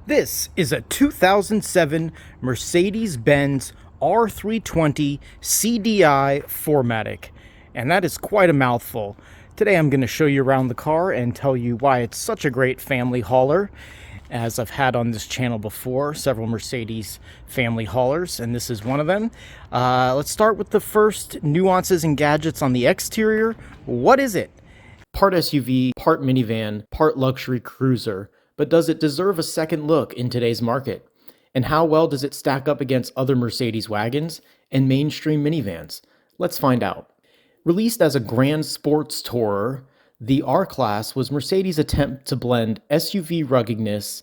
This is a 2007 Mercedes-Benz R320 CDI 4MATIC, and that is quite a mouthful. Today I'm going to show you around the car and tell you why it's such a great family hauler. As I've had on this channel before, several Mercedes family haulers, and this is one of them. Let's start with the first nuances and gadgets on the exterior. What is it? Part SUV, part minivan, part luxury cruiser. But does it deserve a second look in today's market? And how well does it stack up against other Mercedes wagons and mainstream minivans? Let's find out. Released as a grand sports tourer, the R-Class was Mercedes' attempt to blend SUV ruggedness,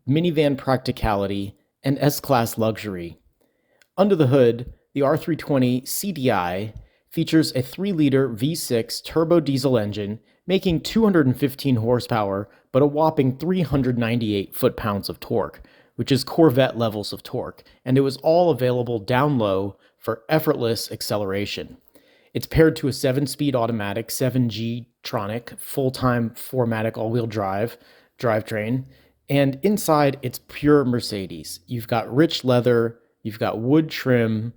minivan practicality, and S-Class luxury. Under the hood, the R320 CDI features a 3-liter V6 turbo diesel engine making 215 horsepower but a whopping 398 foot-pounds of torque, which is Corvette levels of torque, and it was all available down low for effortless acceleration. It's paired to a 7-speed automatic 7G Tronic full-time 4MATIC all-wheel drive drivetrain, and inside it's pure Mercedes. You've got rich leather, you've got wood trim.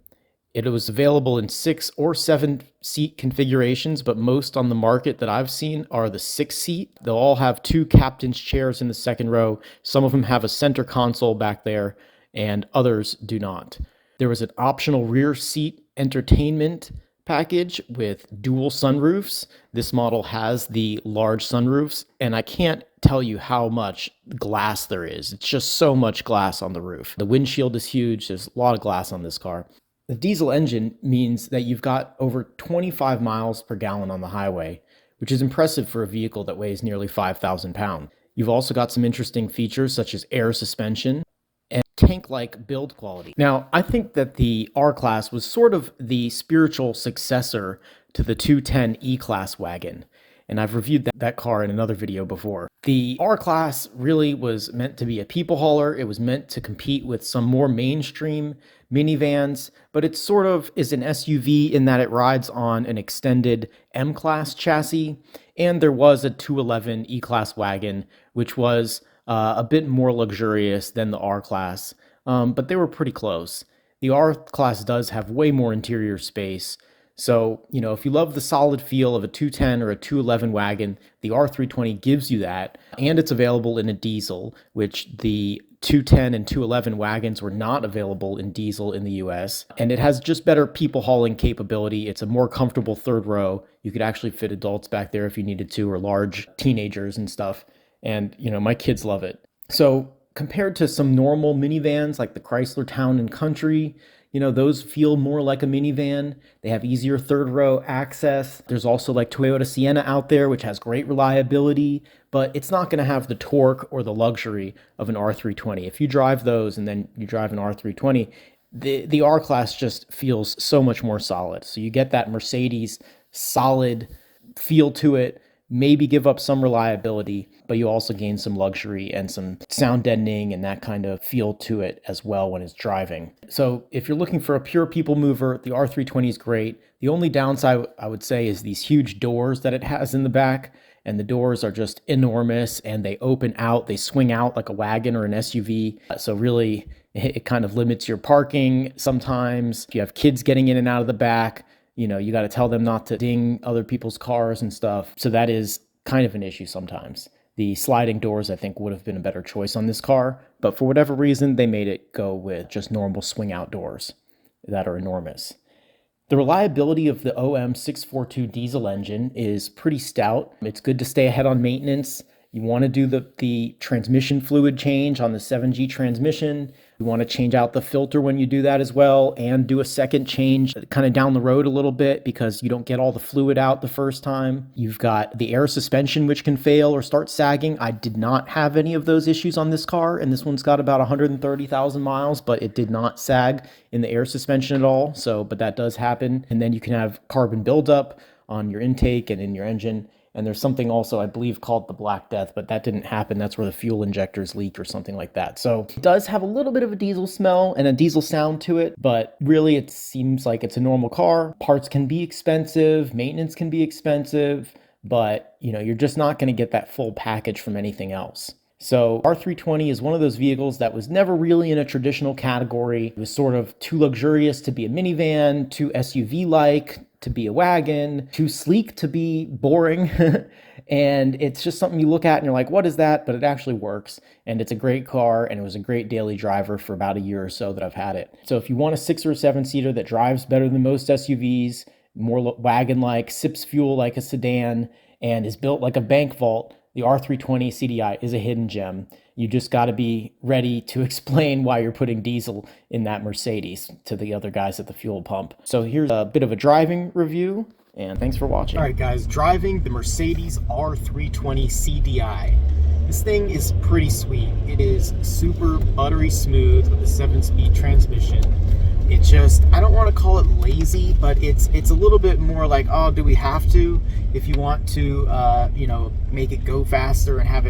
It was available in 6 or 7 seat configurations, but most on the market that I've seen are the 6 seat. They'll all have 2 captain's chairs in the second row. Some of them have a center console back there, and others do not. There was an optional rear seat entertainment package with dual sunroofs. This model has the large sunroofs, and I can't tell you how much glass there is. It's just so much glass on the roof. The windshield is huge. There's a lot of glass on this car. The diesel engine means that you've got over 25 miles per gallon on the highway, which is impressive for a vehicle that weighs nearly 5,000 pounds. You've also got some interesting features such as air suspension and tank-like build quality. Now, I think that the R-Class was sort of the spiritual successor to the 210 E-Class wagon, and I've reviewed that car in another video before. The R-Class really was meant to be a people hauler. It was meant to compete with some more mainstream minivans, but it sort of is an SUV in that it rides on an extended M-Class chassis, and there was a 211 E-Class wagon, which was a bit more luxurious than the R-Class, but they were pretty close. The R-Class does have way more interior space. So, if you love the solid feel of a 210 or a 211 wagon, the R320 gives you that, and it's available in a diesel, which the 210 and 211 wagons were not available in diesel in the US, and it has just better people hauling capability. It's a more comfortable third row. You could actually fit adults back there if you needed to, or large teenagers and stuff, and, my kids love it. So, compared to some normal minivans like the Chrysler Town and Country, those feel more like a minivan. They have easier third row access. There's also like Toyota Sienna out there, which has great reliability, but it's not going to have the torque or the luxury of an R320. If you drive those and then you drive an R320, the R-Class just feels so much more solid. So you get that Mercedes solid feel to it, maybe give up some reliability, but you also gain some luxury and some sound deadening and that kind of feel to it as well when it's driving. So if you're looking for a pure people mover, the R320 is great. The only downside I would say is these huge doors that it has in the back, and the doors are just enormous and they open out, they swing out like a wagon or an SUV. So really it kind of limits your parking sometimes. If you have kids getting in and out of the back, you got to tell them not to ding other people's cars and stuff. So that is kind of an issue sometimes. The sliding doors, I think, would have been a better choice on this car, but for whatever reason, they made it go with just normal swing out doors that are enormous. The reliability of the OM642 diesel engine is pretty stout. It's good to stay ahead on maintenance. You want to do the transmission fluid change on the 7G transmission. You want to change out the filter when you do that as well, and do a second change kind of down the road a little bit because you don't get all the fluid out the first time. You've got the air suspension, which can fail or start sagging. I did not have any of those issues on this car, and this one's got about 130,000 miles, but it did not sag in the air suspension at all. But that does happen. And then you can have carbon buildup on your intake and in your engine. And there's something also, I believe, called the Black Death, but that didn't happen. That's where the fuel injectors leak or something like that. So it does have a little bit of a diesel smell and a diesel sound to it, but really it seems like it's a normal car. Parts can be expensive, maintenance can be expensive, but you're just not going to get that full package from anything else. So R320 is one of those vehicles that was never really in a traditional category. It was sort of too luxurious to be a minivan, too SUV-like to be a wagon, too sleek to be boring. And it's just something you look at and you're like, what is that? But it actually works. And it's a great car, and it was a great daily driver for about a year or so that I've had it. So if you want a 6 or 7-seater that drives better than most SUVs, more wagon-like, sips fuel like a sedan, and is built like a bank vault, the R320 CDI is a hidden gem. You just got to be ready to explain why you're putting diesel in that Mercedes to the other guys at the fuel pump. So here's a bit of a driving review, and thanks for watching. All right, guys, driving the Mercedes R320 CDI. This thing is pretty sweet. It is super buttery smooth with a 7-speed transmission. It just, I don't want to call it lazy, but it's a little bit more like, oh, do we have to? If you want to, make it go faster and have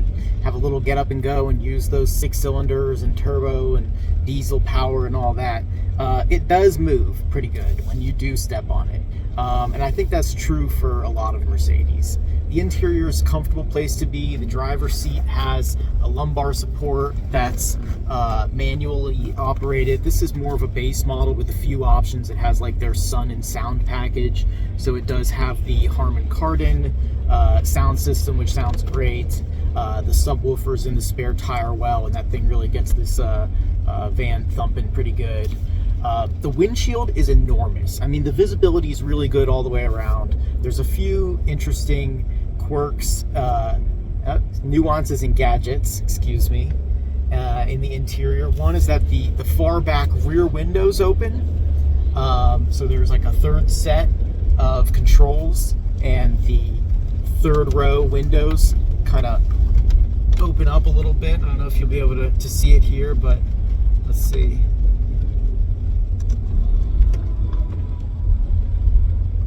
a little get up and go and use those 6 cylinders and turbo and diesel power and all that, it does move pretty good when you do step on it. And I think that's true for a lot of Mercedes. The interior is a comfortable place to be. The driver's seat has a lumbar support that's manually operated. This is more of a base model with a few options. It has like their sun and sound package. So it does have the Harman Kardon sound system, which sounds great. The subwoofer's in the spare tire well, and that thing really gets this van thumping pretty good. The windshield is enormous. I mean, the visibility is really good all the way around. There's a few interesting quirks, nuances and gadgets, excuse me, in the interior. One is that the far back rear windows open. So there's like a third set of controls, and the third row windows kind of open up a little bit. I don't know if you'll be able to see it here, but let's see.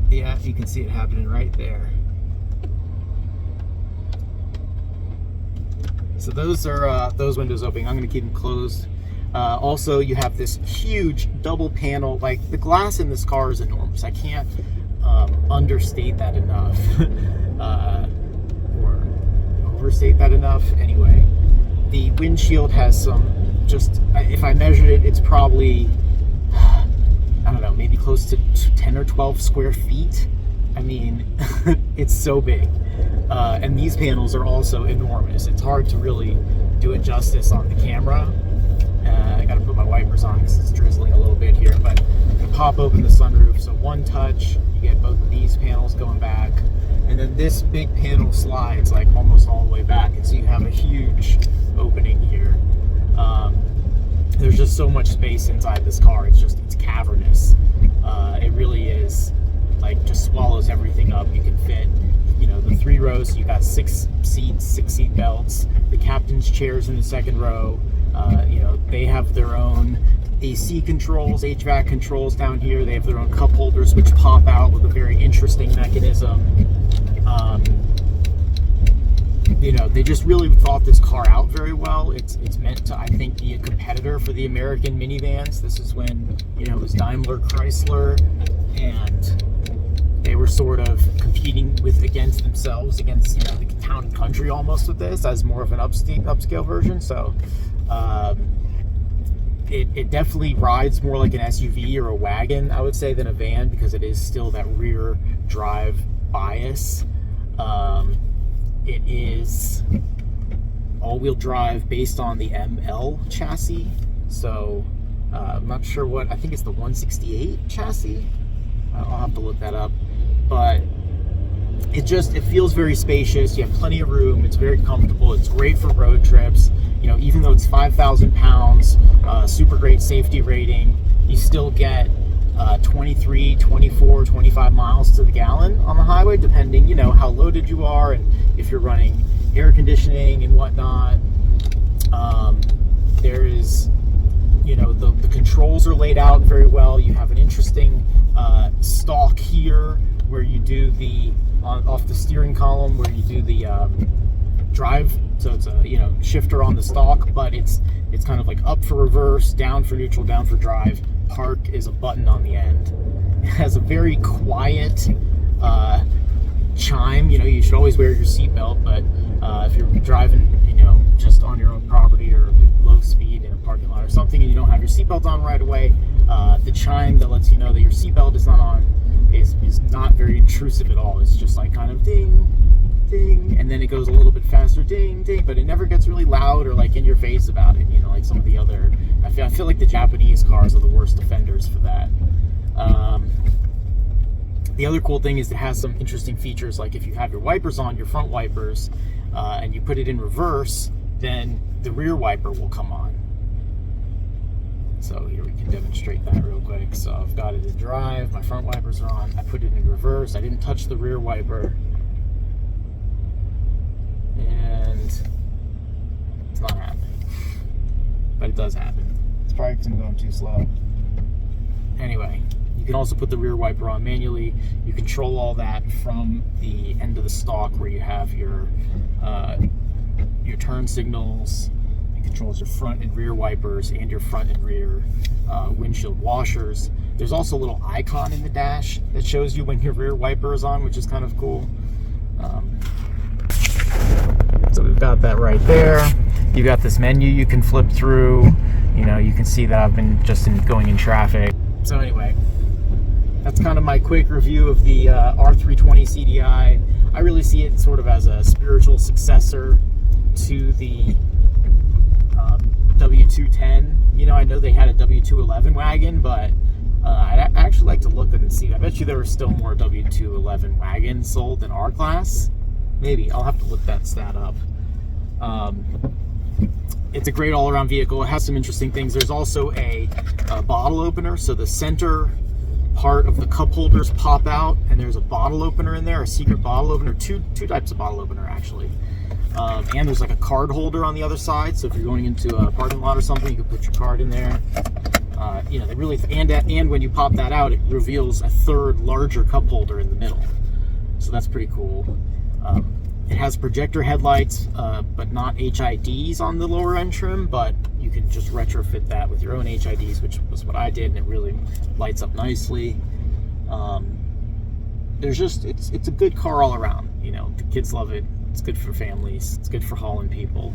Yeah, you can see it happening right there. So those are those windows opening. I'm going to keep them closed. Also, you have this huge double panel. Like, the glass in this car is enormous. I can't understate that enough, or overstate that enough. Anyway, the windshield has some, just, if I measured it, it's probably, I don't know, maybe close to 10 or 12 square feet. I mean, it's so big. And these panels are also enormous. It's hard to really do it justice on the camera. I gotta put my wipers on because it's drizzling a little bit here, but I'm gonna pop open the sunroof. So one touch, you get both of these panels going back. And then this big panel slides like almost all the way back. And so you have a huge opening here. There's just so much space inside this car. It's cavernous. It really is, like, just swallows everything up. You can fit, the 3 rows. You got 6 seats, 6 seat belts. The captain's chairs in the second row. They have their own AC controls, HVAC controls down here. They have their own cup holders, which pop out with a very interesting mechanism. They just really thought this car out very well. It's meant to, I think, be a competitor for the American minivans. This is when, it was Daimler Chrysler, and they were sort of competing against themselves, against, the town and country almost with this, as more of an upscale version. So it definitely rides more like an SUV or a wagon, I would say, than a van, because it is still that rear drive bias. It is all-wheel drive based on the ML chassis. So I'm not sure I think it's the 168 chassis. I'll have to look that up. But it feels very spacious. You have plenty of room. It's very comfortable. It's great for road trips. Even though it's 5,000 pounds, super great safety rating, you still get 23, 24, 25 miles to the gallon on the highway, depending, how loaded you are and if you're running air conditioning and whatnot. There is, the controls are laid out very well. You have an interesting stalk here where you do off the steering column, where you do the drive. So it's a shifter on the stalk, but it's kind of like up for reverse, down for neutral, down for drive. Park is a button on the end. It has a very quiet chime. You should always wear your seatbelt, but if you're driving just on your own property or low speed in a parking lot or something, and you don't have your seatbelt on right away, the chime that lets you know that your seatbelt is not on is not very intrusive at all. It's just like kind of ding, ding, and then it goes a little bit faster, ding, ding, but it never gets really loud or like in your face about it, like some of the other, I feel like the Japanese cars are the worst offenders for that. The other cool thing is it has some interesting features, like if you have your wipers on, your front wipers, and you put it in reverse, then the rear wiper will come on. So here we can demonstrate that real quick. So I've got it in drive, my front wipers are on, I put it in reverse, I didn't touch the rear wiper, and it's not happening. But it does happen. It's probably because I'm going too slow. Anyway, you can also put the rear wiper on manually. You control all that from the end of the stalk where you have your turn signals. It controls your front and rear wipers and your front and rear windshield washers. There's also a little icon in the dash that shows you when your rear wiper is on, which is kind of cool. So we've got that right there. You got this menu you can flip through. You can see that I've been just going in traffic. So anyway, that's kind of my quick review of the R320 CDI. I really see it sort of as a spiritual successor to the W210. I know they had a W211 wagon, but I'd actually like to look and see. I bet you there are still more W211 wagons sold than R-Class. Maybe. I'll have to look that stat up. It's a great all-around vehicle. It has some interesting things. There's also a bottle opener, so the center part of the cup holders pop out, and there's a bottle opener in there, a secret bottle opener, two types of bottle opener actually. And there's like a card holder on the other side, so if you're going into a parking lot or something, you can put your card in there. They really and when you pop that out, it reveals a third larger cup holder in the middle, so that's pretty cool. It has projector headlights, but not HIDs on the lower end trim, but you can just retrofit that with your own HIDs, which was what I did, and it really lights up nicely. It's a good car all around. The kids love it. It's good for families. It's good for hauling people.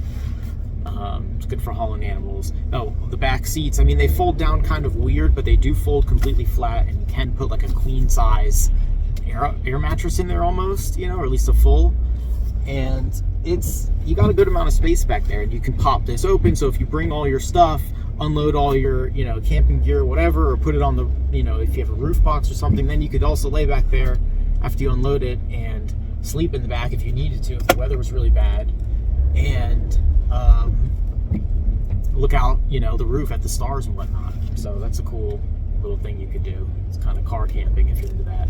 It's good for hauling animals. Oh, the back seats, they fold down kind of weird, but they do fold completely flat, and you can put like a queen size air mattress in there almost, or at least a full. And you got a good amount of space back there, and you can pop this open, so if you bring all your stuff, unload all your camping gear or whatever, or put it on the if you have a roof box or something, then you could also lay back there after you unload it and sleep in the back if you needed to, if the weather was really bad, and look out the roof at the stars and whatnot. So that's a cool little thing you could do. It's kind of car camping if you're into that.